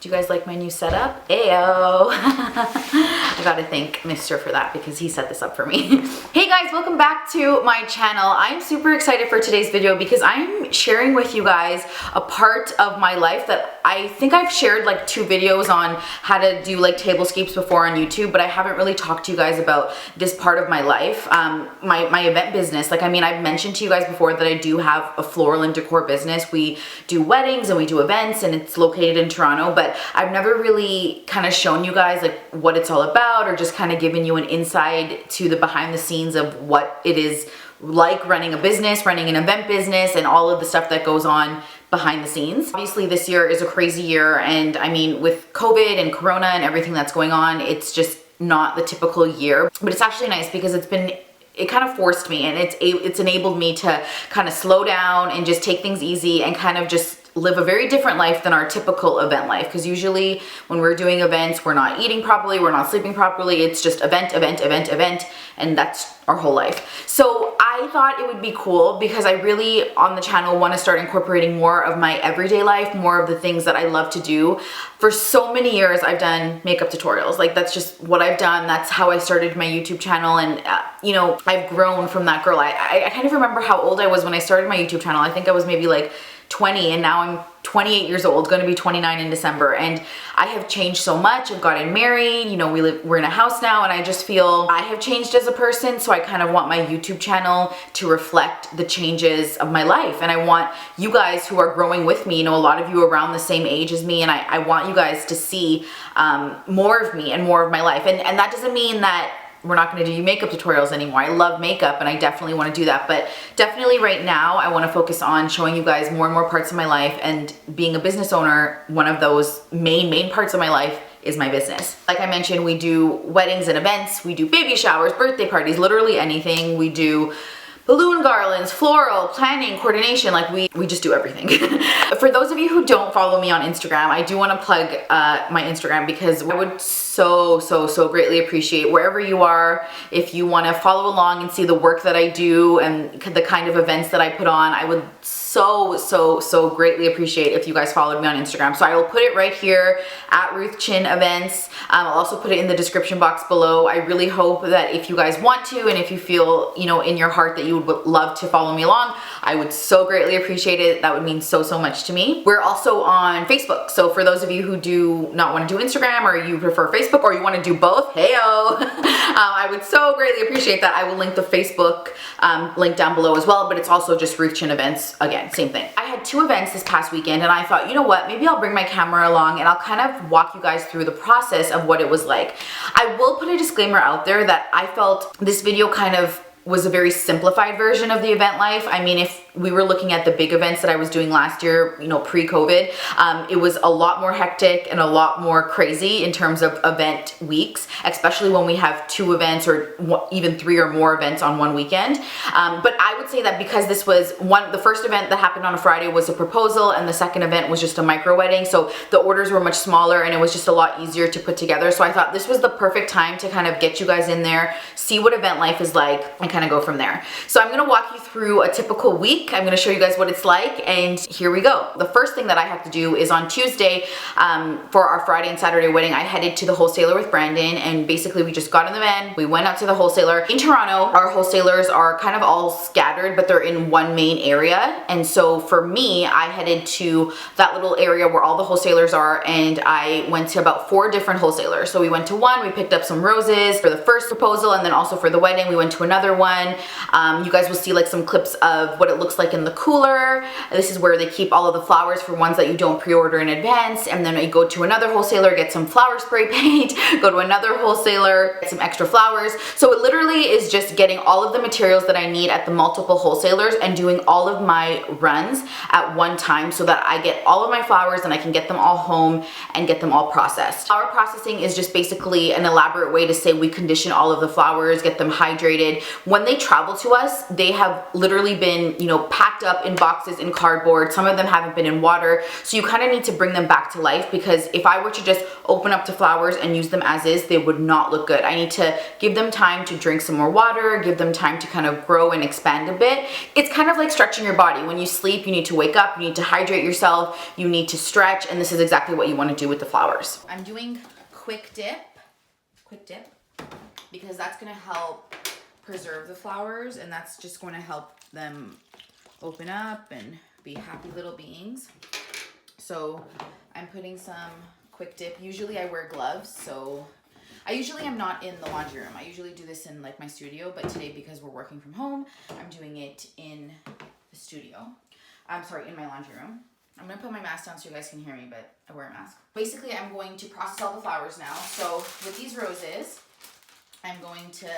Do you guys like my new setup? Ayo! I gotta thank Mr. for that because he set this up for me. Hey guys, welcome back to my channel. I'm super excited for today's video because I'm sharing with you guys a part of my life that I think I've shared like 2 videos on how to do like tablescapes before on YouTube, but I haven't really talked to you guys about this part of my life, my event business. Like, I mean, I've mentioned to you guys before that I do have a floral and decor business. We do weddings and we do events, and it's located in Toronto, but I've never really kind of shown you guys like what it's all about, or just kind of given you an insight to the behind the scenes of what it is like running a business, running an event business, and all of the stuff that goes on behind the scenes. Obviously this year is a crazy year, and I mean, with COVID and Corona and everything that's going on, it's just not the typical year. But it's actually nice because it kind of forced me, and it's enabled me to kind of slow down and just take things easy and kind of just live a very different life than our typical event life. Because usually when we're doing events, we're not eating properly, we're not sleeping properly. It's just event, and that's our whole life. So I thought it would be cool because I really, on the channel, want to start incorporating more of my everyday life, more of the things that I love to do. For so many years, I've done makeup tutorials. Like, that's just what I've done. That's how I started my YouTube channel, and you know, I've grown from that girl. I kind of remember how old I was when I started my YouTube channel. I think I was maybe like 20, and now I'm 28 years old, going to be 29 in December, and I have changed so much. I've gotten married, you know, we're in a house now, and I just feel I have changed as a person, so I kind of want my YouTube channel to reflect the changes of my life. And I want you guys who are growing with me, you know, a lot of you around the same age as me, and I want you guys to see more of me and more of my life. And that doesn't mean that we're not going to do makeup tutorials anymore. I love makeup, and I definitely want to do that, but definitely right now I want to focus on showing you guys more and more parts of my life. And being a business owner, one of those main parts of my life is my business. Like I mentioned, we do weddings and events, we do baby showers, birthday parties, literally anything. We do balloon garlands, floral, planning, coordination, like we just do everything. For those of you who don't follow me on Instagram, I do want to plug my Instagram, because I would so greatly appreciate wherever you are, if you want to follow along and see the work that I do and the kind of events that I put on. I would so greatly appreciate if you guys followed me on Instagram. So I will put it right here at ruthrchin events. I'll also put it in the description box below. I really hope that if you guys want to, and if you feel, you know, in your heart that you would love to follow me along, I would so greatly appreciate it. That would mean so much to me. We're also on Facebook. So for those of you who do not want to do Instagram, or you prefer Facebook, or you want to do both, heyo, I would so greatly appreciate that. I will link the Facebook link down below as well, but it's also just ruthrchin events. Again, same thing. I had 2 events this past weekend, and I thought, you know what, maybe I'll bring my camera along and I'll kind of walk you guys through the process of what it was like. I will put a disclaimer out there that I felt this video kind of was a very simplified version of the event life. I mean, if we were looking at the big events that I was doing last year, you know, pre-COVID, it was a lot more hectic and a lot more crazy in terms of event weeks, especially when we have 2 events or even 3 or more events on one weekend. But I would say that because this was the first event that happened on a Friday was a proposal, and the second event was just a micro wedding. So the orders were much smaller, and it was just a lot easier to put together. So I thought this was the perfect time to kind of get you guys in there, see what event life is like, and kind of go from there. So I'm going to walk you through a typical week. I'm going to show you guys what it's like, and here we go. The first thing that I have to do is on Tuesday, for our Friday and Saturday wedding, I headed to the wholesaler with Brandon, and basically we just got in the van, we went out to the wholesaler. In Toronto, our wholesalers are kind of all scattered, but they're in one main area. And so for me, I headed to that little area where all the wholesalers are, and I went to about 4 different wholesalers. So we went to one, we picked up some roses for the first proposal, and then also for the wedding, we went to another one. You guys will see like some clips of what it looks like in the cooler. This is where they keep all of the flowers for ones that you don't pre-order in advance. And then I go to another wholesaler, get some flower spray paint, go to another wholesaler, get some extra flowers. So it literally is just getting all of the materials that I need at the multiple wholesalers and doing all of my runs at one time, so that I get all of my flowers and I can get them all home and get them all processed. Flower processing is just basically an elaborate way to say we condition all of the flowers, get them hydrated. when they travel to us, they have literally been, you know, packed up in boxes in cardboard. Some of them haven't been in water. So you kind of need to bring them back to life, because if I were to just open up the flowers and use them as is, they would not look good. I need to give them time to drink some more water, give them time to kind of grow and expand a bit. It's kind of like stretching your body. When you sleep, you need to wake up, you need to hydrate yourself, you need to stretch, and this is exactly what you want to do with the flowers. I'm doing quick dip, because that's going to help preserve the flowers, and that's just going to help them open up and be happy little beings. So I'm putting some quick dip. Usually I wear gloves, so I usually am not in the laundry room. I usually do this in like my studio, but today, because we're working from home, I'm doing it in the studio. I'm sorry, in my laundry room. I'm gonna put my mask down so you guys can hear me, but I wear a mask. Basically, I'm going to process all the flowers now. So with these roses, I'm going to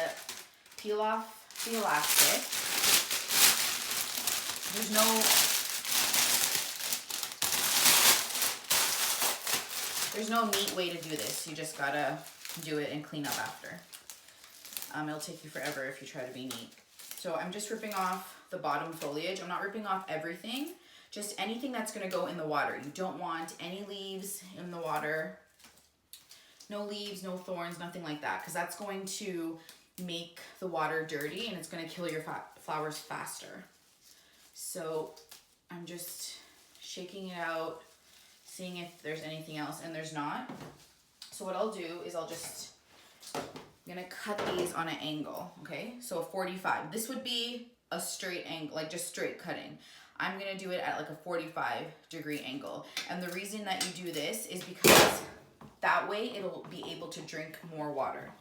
peel off the elastic. There's no neat way to do this. You just gotta do it and clean up after. It'll take you forever if you try to be neat. So I'm just ripping off the bottom foliage. I'm not ripping off everything, just anything that's gonna go in the water. You don't want any leaves in the water. No leaves, no thorns, nothing like that, because that's going to make the water dirty and it's going to kill your flowers faster. So I'm just shaking it out, seeing if there's anything else, and there's not. So what I'll do is I'm gonna cut these on an angle, okay? So a 45. This would be a straight angle, like just straight cutting. I'm gonna do it at like a 45-degree angle. And the reason that you do this is because that way it'll be able to drink more water.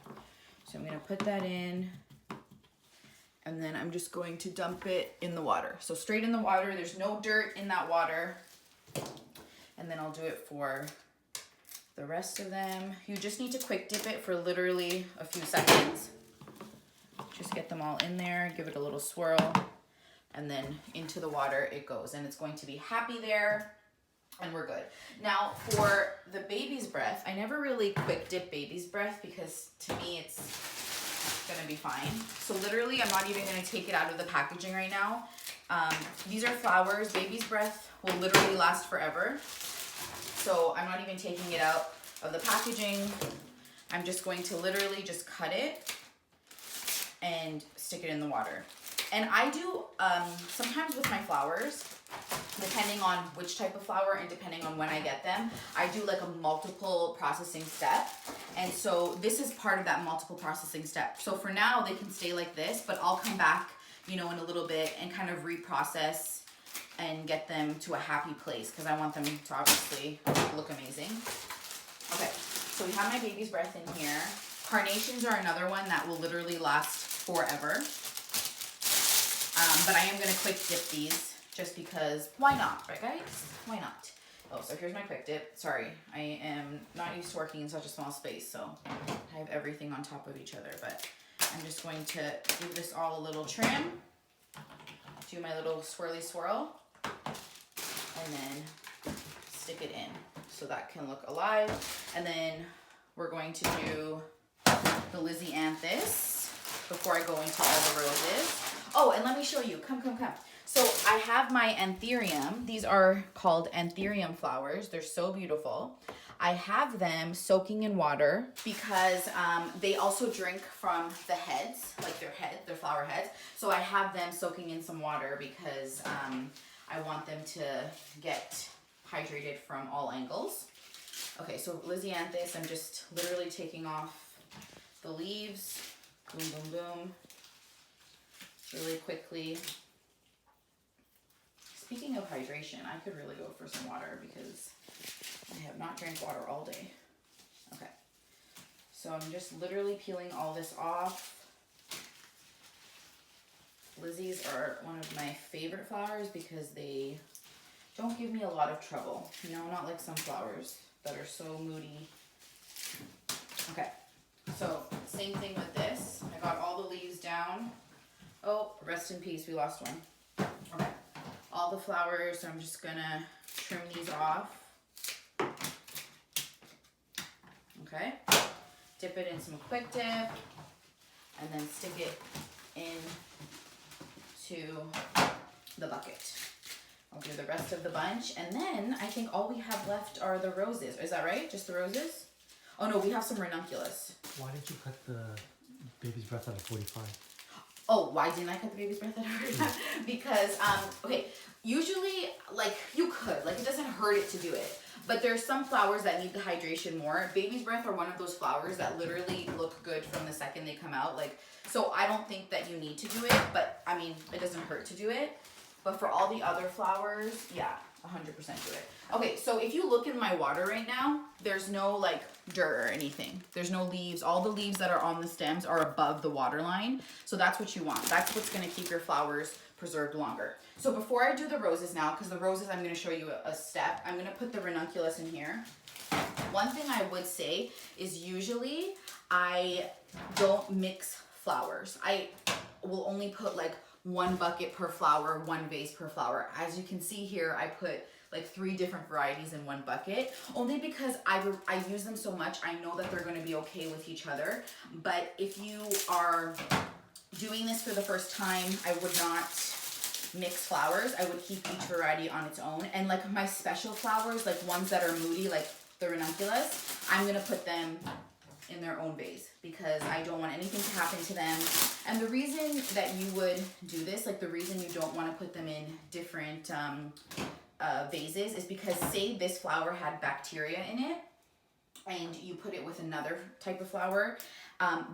So I'm gonna put that in, and then I'm just going to dump it in the water. So straight in the water, there's no dirt in that water. And then I'll do it for the rest of them. You just need to quick dip it for literally a few seconds. Just get them all in there, give it a little swirl, and then into the water it goes. And it's going to be happy there, and we're good. Now for the baby's breath, I never really quick dip baby's breath because to me it's gonna be fine. So literally I'm not even gonna take it out of the packaging right now. These are flowers. Baby's breath will literally last forever. So I'm not even taking it out of the packaging. I'm just going to literally just cut it and stick it in the water. And I do, sometimes with my flowers, depending on which type of flower and depending on when I get them, I do like a multiple processing step. And so this is part of that multiple processing step. So for now, they can stay like this, but I'll come back, you know, in a little bit and kind of reprocess and get them to a happy place because I want them to obviously look amazing. Okay, so we have my baby's breath in here. Carnations are another one that will literally last forever. But I am gonna quick dip these just because, why not, right guys? Why not? Oh, so here's my quick dip. Sorry, I am not used to working in such a small space, so I have everything on top of each other, but I'm just going to give this all a little trim, do my little swirly swirl, and then stick it in so that can look alive. And then we're going to do the Lisianthus before I go into all the roses. Oh, and let me show you. Come. So I have my anthurium. These are called anthurium flowers. They're so beautiful. I have them soaking in water because they also drink from the heads, like their flower heads. So I have them soaking in some water because I want them to get hydrated from all angles. Okay, so Lisianthus, I'm just literally taking off the leaves. Boom, boom, boom. Really quickly. Speaking of hydration, I could really go for some water because I have not drank water all day. Okay, so I'm just literally peeling all this off. Lizzies are one of my favorite flowers because they don't give me a lot of trouble. You know, not like some flowers that are so moody. Okay, so same thing with this. I got all the leaves down. Oh, rest in peace, we lost one. Okay, all the flowers, so I'm just gonna trim these off. Okay, dip it in some quick dip, and then stick it into the bucket. I'll do the rest of the bunch, and then I think all we have left are the roses. Is that right? Just the roses? Oh no, we have some ranunculus. Why did you cut the baby's breath out of 45? Oh, why didn't I cut the baby's breath out of 45? Because, okay, usually, like, you could. Like, it doesn't hurt it to do it. But there's some flowers that need the hydration more. Baby's breath are one of those flowers that literally look good from the second they come out. Like, so I don't think that you need to do it, but, I mean, it doesn't hurt to do it. But for all the other flowers, yeah, 100% do it. Okay, so if you look in my water right now, there's no like dirt or anything. There's no leaves. All the leaves that are on the stems are above the water line. So that's what you want. That's what's gonna keep your flowers preserved longer. So before I do the roses now, because the roses I'm gonna show you a step, I'm gonna put the ranunculus in here. One thing I would say is usually I don't mix flowers. I will only put like 1 bucket per flower, 1 vase per flower. As you can see here, I put like 3 different varieties in 1 bucket, only because I use them so much. I know that they're gonna be okay with each other. But if you are doing this for the first time, I would not mix flowers. I would keep each variety on its own. And like my special flowers, like ones that are moody, like the ranunculus, I'm gonna put them in their own vase because I don't want anything to happen to them. And the reason that you would do this, like the reason you don't want to put them in different vases is because say this flower had bacteria in it and you put it with another type of flower,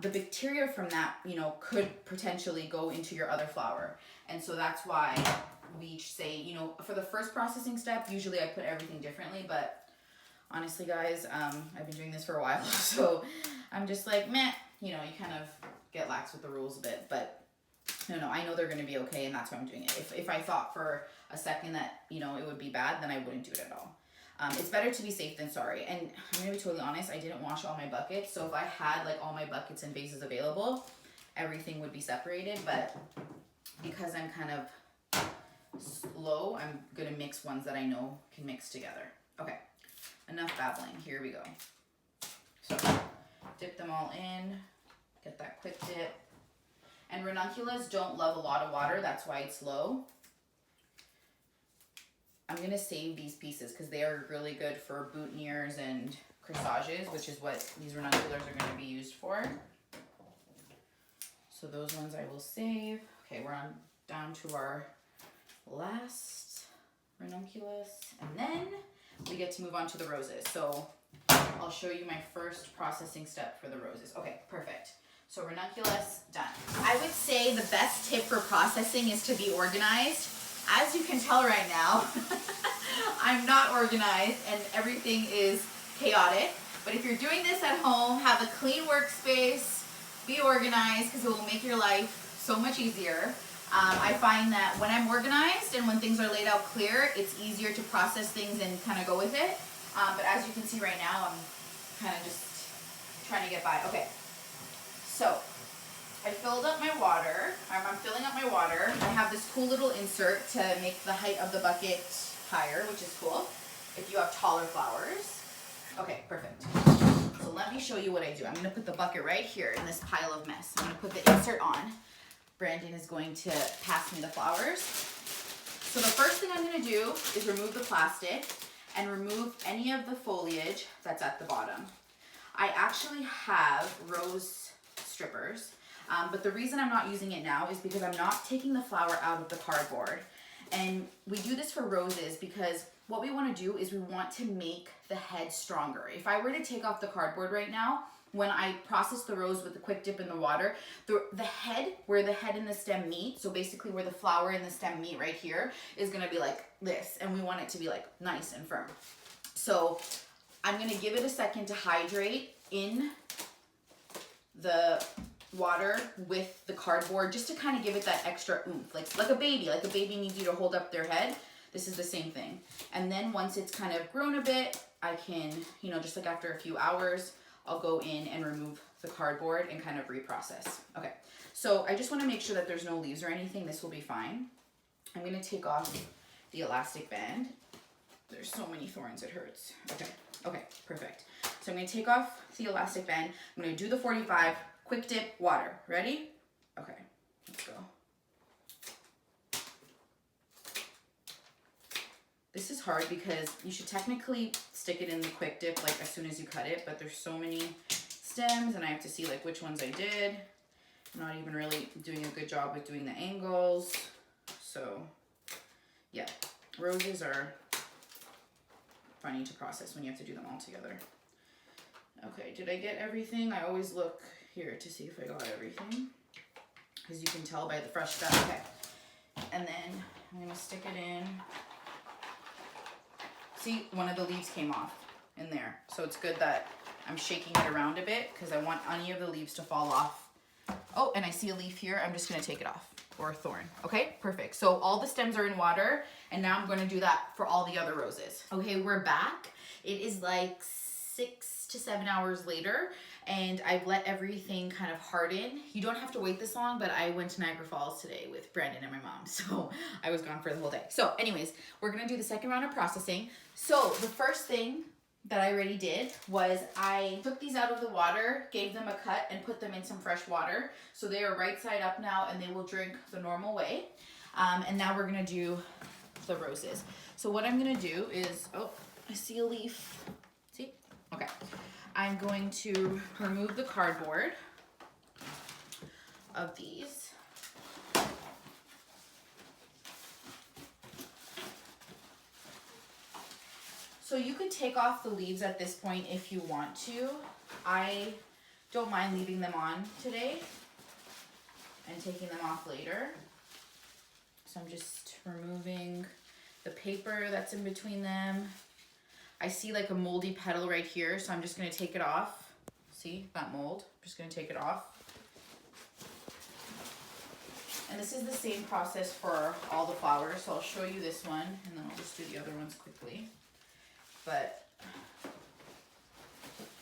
the bacteria from that, you know, could potentially go into your other flower. And so that's why we say, you know, for the first processing step, usually I put everything differently, but honestly, guys, I've been doing this for a while, so I'm just like, meh, you know, you kind of get lax with the rules a bit, but no, I know they're going to be okay, and that's why I'm doing it. If I thought for a second that, you know, it would be bad, then I wouldn't do it at all. It's better to be safe than sorry, and I'm going to be totally honest, I didn't wash all my buckets, so if I had, like, all my buckets and vases available, everything would be separated, but because I'm kind of slow, I'm going to mix ones that I know can mix together. Okay. Enough babbling, here we go. So, dip them all in, get that quick dip. And ranunculus don't love a lot of water, that's why it's low. I'm gonna save these pieces because they are really good for boutonnieres and corsages, which is what these ranunculars are gonna be used for. So those ones I will save. Okay, we're on down to our last ranunculus, and then we get to move on to the roses. So I'll show you my first processing step for the roses. Okay, perfect. So ranunculus, done. I would say the best tip for processing is to be organized. As you can tell right now, I'm not organized and everything is chaotic. But if you're doing this at home, have a clean workspace, be organized because it will make your life so much easier. I find that when I'm organized and when things are laid out clear, it's easier to process things and kind of go with it. But as you can see right now, I'm kind of just trying to get by. Okay, so I filled up my water. I'm filling up my water. I have this cool little insert to make the height of the bucket higher, which is cool if you have taller flowers. Okay, perfect. So let me show you what I do. I'm going to put the bucket right here in this pile of mess. I'm going to put the insert on. Brandon is going to pass me the flowers. So the first thing I'm going to do is remove the plastic and remove any of the foliage that's at the bottom. I actually have rose strippers, but the reason I'm not using it now is because I'm not taking the flower out of the cardboard. And we do this for roses because what we want to do is we want to make the head stronger. If I were to take off the cardboard right now, when I process the rose with a quick dip in the water, the head, where the head and the stem meet, so basically where the flower and the stem meet right here, is gonna be like this, and we want it to be like nice and firm. So I'm gonna give it a second to hydrate in the water with the cardboard, just to kind of give it that extra oomph, like a baby needs you to hold up their head. This is the same thing. And then once it's kind of grown a bit, I can, you know, just like after a few hours, I'll go in and remove the cardboard and kind of reprocess. Okay, so I just want to make sure that there's no leaves or anything. This will be fine. I'm going to take off the elastic band. There's so many thorns, it hurts. Okay, perfect. So I'm going to take off the elastic band. I'm going to do the 45, quick dip, water. Ready? Okay, let's hard because you should technically stick it in the quick dip like as soon as you cut it, but there's so many stems and I have to see like which ones I did. I'm not even really doing a good job with doing the angles. So yeah, roses are funny to process when you have to do them all together. Okay, did I get everything? I always look here to see if I got everything, because you can tell by the fresh stuff. Okay, and then I'm gonna stick it in. See, one of the leaves came off in there, so it's good that I'm shaking it around a bit because I want any of the leaves to fall off. Oh, and I see a leaf here. I'm just gonna take it off, or a thorn. Okay, perfect. So all the stems are in water, and now I'm gonna do that for all the other roses. Okay, we're back. It is like 6 to 7 hours later, and I've let everything kind of harden. You don't have to wait this long, but I went to Niagara Falls today with Brandon and my mom, so I was gone for the whole day. So anyways, we're gonna do the second round of processing. So the first thing that I already did was I took these out of the water, gave them a cut, and put them in some fresh water. So they are right side up now, and they will drink the normal way. And now we're gonna do the roses. So what I'm gonna do is, oh, I see a leaf. See? Okay. I'm going to remove the cardboard of these. So you could take off the leaves at this point if you want to. I don't mind leaving them on today and taking them off later. So I'm just removing the paper that's in between them. I see like a moldy petal right here, so I'm just gonna take it off. See that mold? I'm just gonna take it off. And this is the same process for all the flowers, so I'll show you this one, and then I'll just do the other ones quickly. But,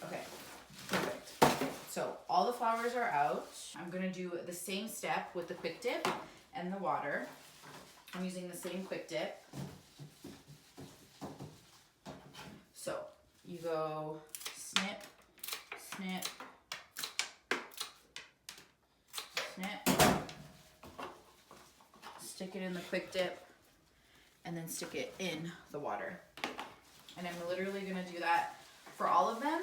okay, perfect. So all the flowers are out. I'm gonna do the same step with the quick dip and the water. I'm using the same quick dip. So you go snip, snip, snip, stick it in the quick dip, and then stick it in the water. And I'm literally gonna do that for all of them,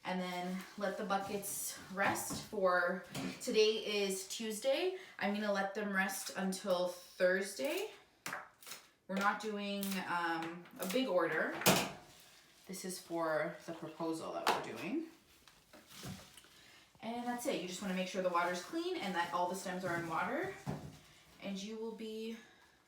and then let the buckets rest for, today is Tuesday. I'm gonna let them rest until Thursday. We're not doing a big order. This is for the proposal that we're doing. And that's it. You just want to make sure the water's clean and that all the stems are in water, and you will be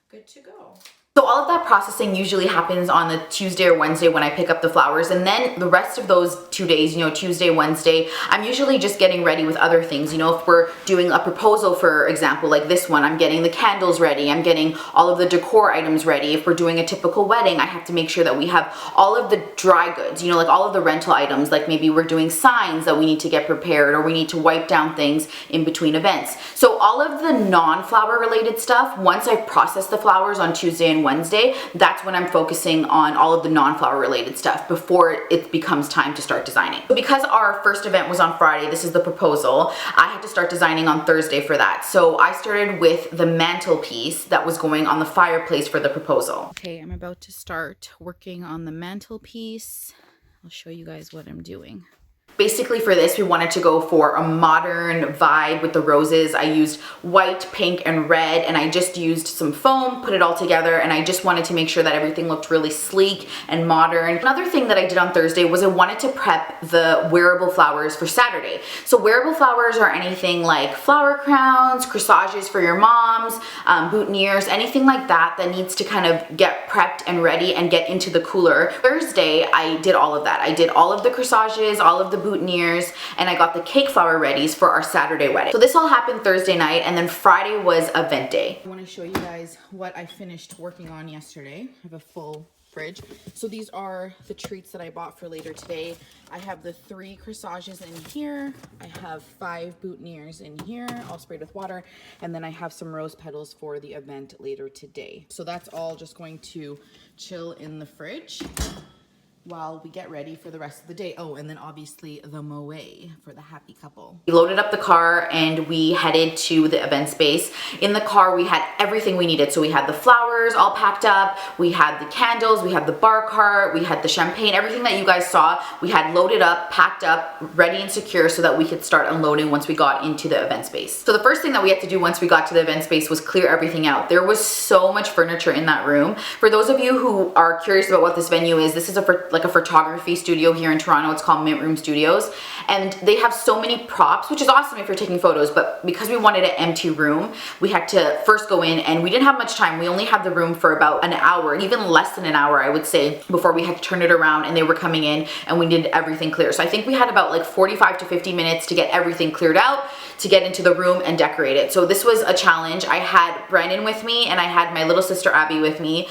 good to go. So all of that processing usually happens on the Tuesday or Wednesday when I pick up the flowers, and then the rest of those 2 days, you know, Tuesday, Wednesday, I'm usually just getting ready with other things. You know, if we're doing a proposal, for example, like this one, I'm getting the candles ready, I'm getting all of the decor items ready. If we're doing a typical wedding, I have to make sure that we have all of the dry goods, you know, like all of the rental items, like maybe we're doing signs that we need to get prepared, or we need to wipe down things in between events. So all of the non-flower related stuff, once I process the flowers on Tuesday and Wednesday, that's when I'm focusing on all of the non-flower related stuff before it becomes time to start designing. So because our first event was on Friday, this is the proposal, I had to start designing on Thursday for that. So I started with the mantelpiece that was going on the fireplace for the proposal. Okay, I'm about to start working on the mantelpiece. I'll show you guys what I'm doing. Basically for this, we wanted to go for a modern vibe with the roses. I used white, pink, and red, and I just used some foam, put it all together, and I just wanted to make sure that everything looked really sleek and modern. Another thing that I did on Thursday was I wanted to prep the wearable flowers for Saturday. So wearable flowers are anything like flower crowns, corsages for your moms, boutonnieres, anything like that that needs to kind of get prepped and ready and get into the cooler. Thursday, I did all of that. I did all of the corsages, all of the boutonnieres, and I got the cake flower readies for our Saturday wedding. So this all happened Thursday night, and then Friday was event day. I want to show you guys what I finished working on yesterday. I have a full fridge. So these are the treats that I bought for later today. I have the 3 corsages in here. I have 5 boutonnieres in here, all sprayed with water. And then I have some rose petals for the event later today. So that's all just going to chill in the fridge. while we get ready for the rest of the day. Oh, and then obviously the moe for the happy couple. We loaded up the car and we headed to the event space. In the car, we had everything we needed. So we had the flowers all packed up, we had the candles, we had the bar cart, we had the champagne, everything that you guys saw, we had loaded up, packed up, ready and secure so that we could start unloading once we got into the event space. So the first thing that we had to do once we got to the event space was clear everything out. There was so much furniture in that room. For those of you who are curious about what this venue is, this is like a photography studio here in Toronto. It's called Mint Room Studios, and they have so many props, which is awesome if you're taking photos, but because we wanted an empty room, we had to first go in, and we didn't have much time. We only had the room for about an hour, even less than an hour, I would say, before we had to turn it around, and they were coming in and we needed everything clear. So I think we had about like 45 to 50 minutes to get everything cleared out, to get into the room and decorate it. So this was a challenge. I had Brandon with me and I had my little sister Abby with me,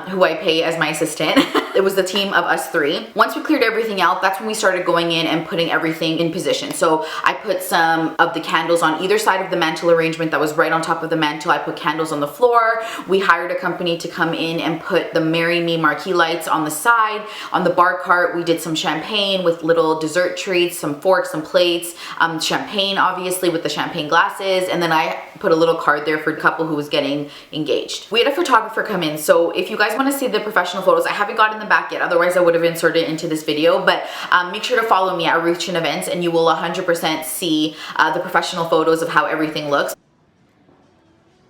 who I pay as my assistant. It was the team of us three. Once we cleared everything out, that's when we started going in and putting everything in position. So I put some of the candles on either side of the mantle arrangement that was right on top of the mantle. I put candles on the floor. We hired a company to come in and put the Marry Me marquee lights on the side. On the bar cart, we did some champagne with little dessert treats, some forks, some plates, champagne obviously with the champagne glasses, and then I put a little card there for a couple who was getting engaged. We had a photographer come in, so if you guys want to see the professional photos, I haven't gotten them back yet, otherwise I would have inserted it into this video, but make sure to follow me at ruthrchin events and you will 100% see the professional photos of how everything looks.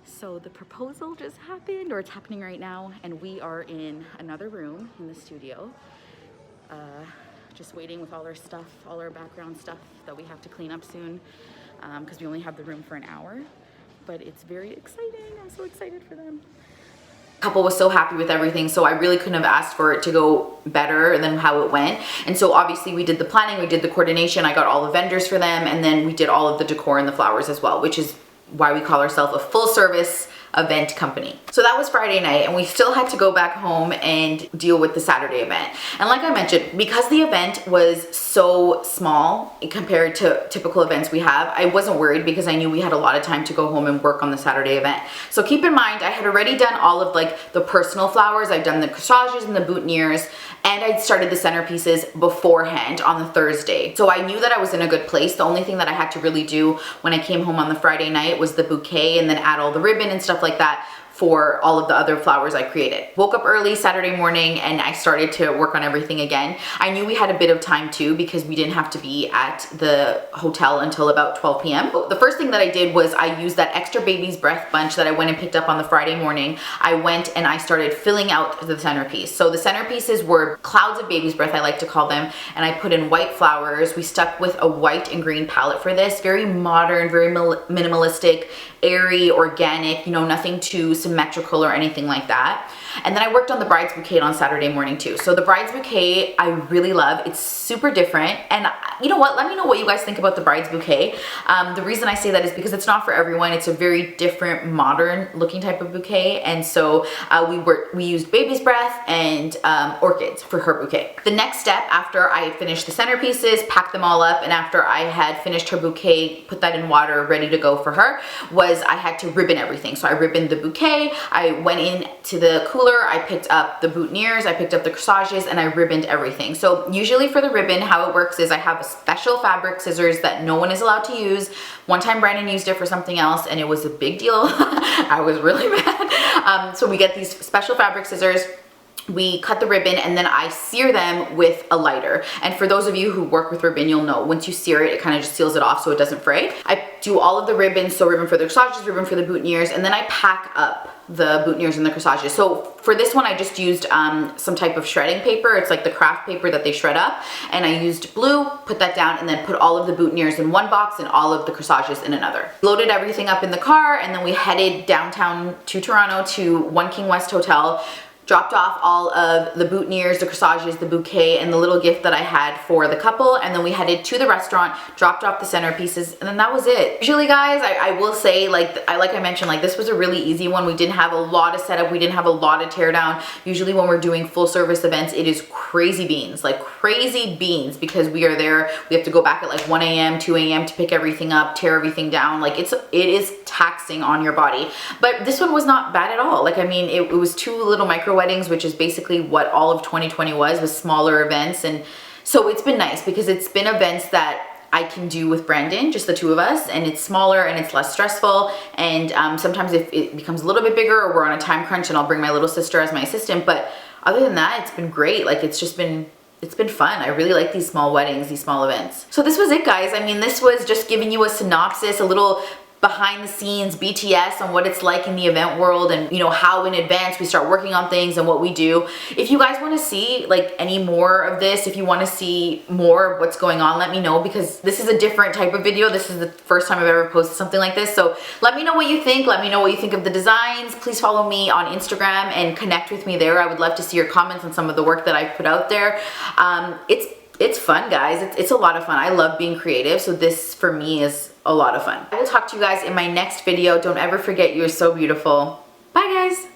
So the proposal just happened, or it's happening right now, and we are in another room in the studio, just waiting with all our stuff, all our background stuff that we have to clean up soon, because we only have the room for an hour, but it's very exciting. I'm so excited for them. Couple was so happy with everything, so I really couldn't have asked for it to go better than how it went. And so obviously we did the planning, we did the coordination, I got all the vendors for them, and then we did all of the decor and the flowers as well, which is why we call ourselves a full service event company. So that was Friday night, and we still had to go back home and deal with the Saturday event. And like I mentioned, because the event was so small compared to typical events we have, I wasn't worried because I knew we had a lot of time to go home and work on the Saturday event. So keep in mind, I had already done all of like the personal flowers. I've done the corsages and the boutonnieres, and I'd started the centerpieces beforehand on the Thursday. So I knew that I was in a good place. The only thing that I had to really do when I came home on the Friday night was the bouquet and then add all the ribbon and stuff like that for all of the other flowers I created. Woke up early Saturday morning and I started to work on everything again. I knew we had a bit of time too because we didn't have to be at the hotel until about 12 p.m. The first thing that I did was I used that extra baby's breath bunch that I went and picked up on the Friday morning. I went and I started filling out the centerpiece. So the centerpieces were clouds of baby's breath, I like to call them, and I put in white flowers. We stuck with a white and green palette for this. Very modern, very minimalistic, airy, organic, you know, nothing too symmetrical or anything like that. And then I worked on the bride's bouquet on Saturday morning too. So the bride's bouquet I really love. It's super different, and you know what, let me know what you guys think about the bride's bouquet. The reason I say that is because it's not for everyone. It's a very different, modern looking type of bouquet, and so we used baby's breath and orchids for her bouquet. The next step after I finished the centerpieces, packed them all up, and after I had finished her bouquet, put that in water ready to go for her, was I had to ribbon everything. So I ribboned the bouquet, I went in to the cooler, I picked up the boutonnieres, I picked up the corsages, and I ribboned everything. So usually for the ribbon, how it works is I have a special fabric scissors that no one is allowed to use. One time Brandon used it for something else and it was a big deal. I was really mad. So we get these special fabric scissors, we cut the ribbon, and then I sear them with a lighter. And for those of you who work with ribbon, you'll know once you sear it, it kind of just seals it off so it doesn't fray. I do all of the ribbons, so ribbon for the corsages, ribbon for the boutonnieres, and then I pack up the boutonnieres and the corsages. So for this one, I just used some type of shredding paper. It's like the craft paper that they shred up. And I used blue, put that down, and then put all of the boutonnieres in one box and all of the corsages in another. Loaded everything up in the car, and then we headed downtown to Toronto to One King West Hotel, dropped off all of the boutonnieres, the corsages, the bouquet, and the little gift that I had for the couple, and then we headed to the restaurant, dropped off the centerpieces, and then that was it. Usually, guys, I will say, like I mentioned, like this was a really easy one. We didn't have a lot of setup, we didn't have a lot of tear down. Usually when we're doing full service events, it is crazy beans, like crazy beans, because we are there, we have to go back at like 1 a.m., 2 a.m. to pick everything up, tear everything down. Like it is taxing on your body. But this one was not bad at all. Like, I mean, it was 2 little microwave weddings, which is basically what all of 2020 was smaller events. And so it's been nice because it's been events that I can do with Brandon, just the two of us, and it's smaller and it's less stressful. And sometimes if it becomes a little bit bigger or we're on a time crunch, and I'll bring my little sister as my assistant. But other than that, it's been great. Like it's been fun. I really like these small weddings, these small events. So this was it, guys. I mean, this was just giving you a synopsis, a little behind the scenes BTS on what it's like in the event world, and you know how in advance we start working on things and what we do. If you guys want to see like any more of this, if you want to see more of what's going on, let me know, because this is a different type of video. This is the first time I've ever posted something like this. So let me know what you think. Let me know what you think of the designs. Please follow me on Instagram and connect with me there. I would love to see your comments on some of the work that I've put out there. It's fun, guys. It's a lot of fun. I love being creative, so this for me is a lot of fun. I will talk to you guys in my next video. Don't ever forget, you're so beautiful. Bye, guys.